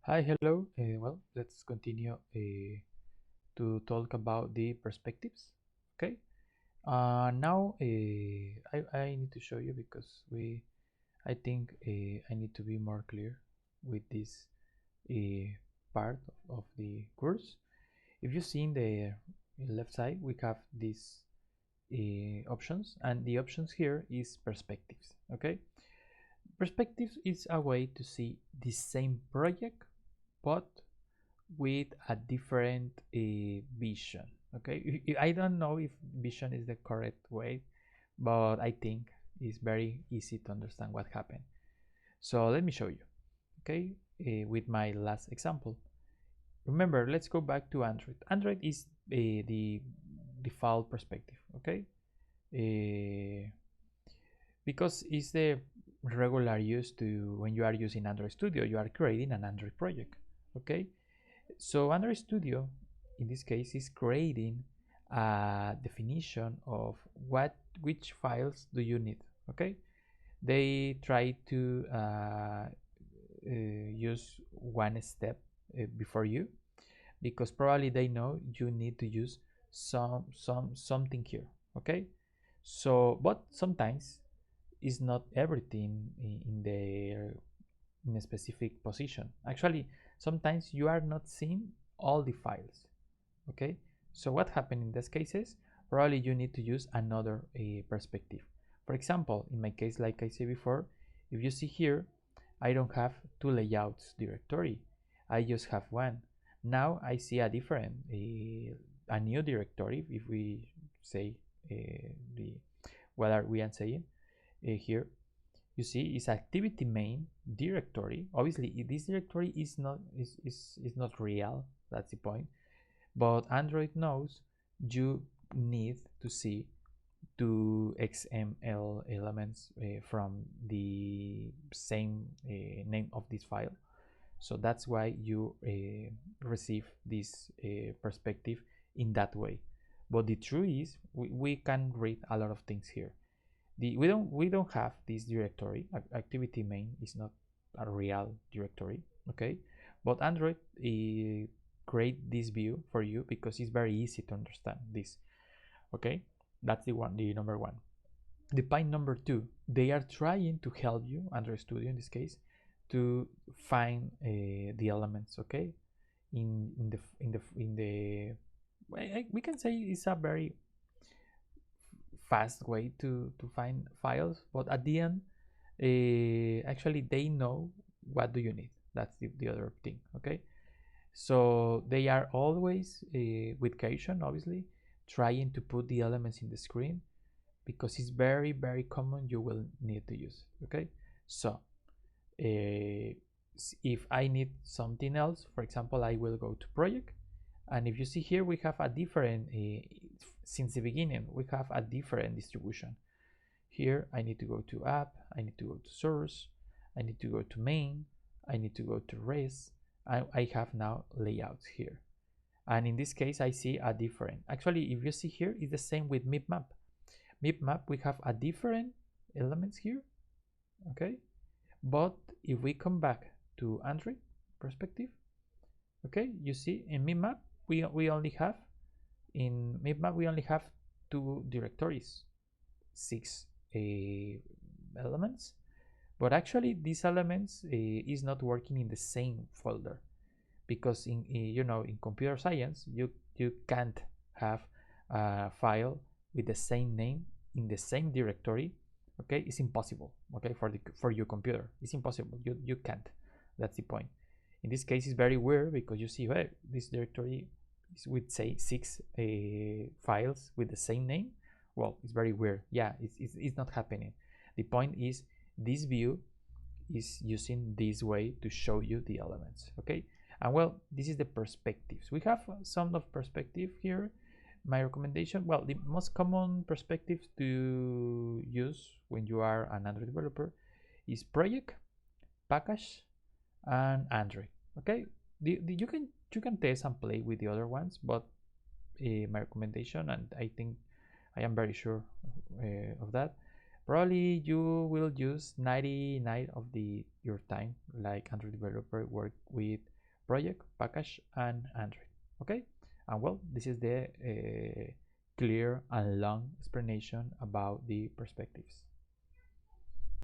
Hi, hello. Well, let's continue to talk about the perspectives. Okay. Now I need to show you because I think I need to be more clear with this uh, part of the course. If you see in the left side, we have these options, and the options here is perspectives. Okay. Perspectives is a way to see the same project, but with a different vision. Okay, I don't know if vision is the correct way, but I think it's very easy to understand what happened. So let me show you. Okay, with my last example. Remember, let's go back to Android. Android is the default perspective. Okay, uh, because it's the regular use to when you are using Android Studio, you are creating an Android project. Okay, so Android Studio, in this case, is creating a definition of which files do you need. Okay, they try to use one step before you because probably they know you need to use something here. Okay, so but sometimes it's not everything in a specific position. Actually, sometimes you are not seeing all the files. Okay, so what happened in these cases? Probably you need to use another perspective. For example, in my case, like I said before, if you see here, I don't have two layouts directory. I just have one. Now I see a new directory. If we say the what are we saying here? You see is activity main directory. Obviously this directory is not real, that's the point, but Android knows you need to see two XML elements from the same name of this file, so that's why you receive this perspective in that way. But the truth is we can read a lot of things here. We don't have this directory. Activity main is not a real directory. Okay, but Android create this view for you because it's very easy to understand this. Okay, that's the number one. The point number two, they are trying to help you, Android Studio in this case, to find the elements. Okay, in the we can say it's a very fast way to find files, but at the end actually they know what do you need. That's the other thing. Okay, so they are always with caution, obviously, trying to put the elements in the screen because it's very common you will need to use it. Okay, so if I need something else, for example, I will go to project, and if you see here we have a different since the beginning we have a different distribution. Here I need to go to app, I need to go to source, I need to go to main, I need to go to res. I have now layouts here, and in this case I see a different. Actually, if you see here, it's the same with mipmap. Mipmap, we have a different elements here. Okay, but if we come back to Android perspective, okay, you see in mipmap we only have two directories, six elements, but actually these elements is not working in the same folder because in computer science you can't have a file with the same name in the same directory. Okay, it's impossible. Okay, for your computer it's impossible. You can't. That's the point. In this case it's very weird because you see, well, this directory is with say six files with the same name. Well, it's very weird. Yeah, it's not happening. The point is this view is using this way to show you the elements. Okay, and well, this is the perspectives. We have some of perspective here. My recommendation, well, the most common perspectives to use when you are an Android developer is project, package, and Android. Okay, you can test and play with the other ones, but my recommendation, and I think I am very sure of that, probably you will use 99 of your time like Android developer work with project, package, and Android. Okay, and well, this is the clear and long explanation about the perspectives.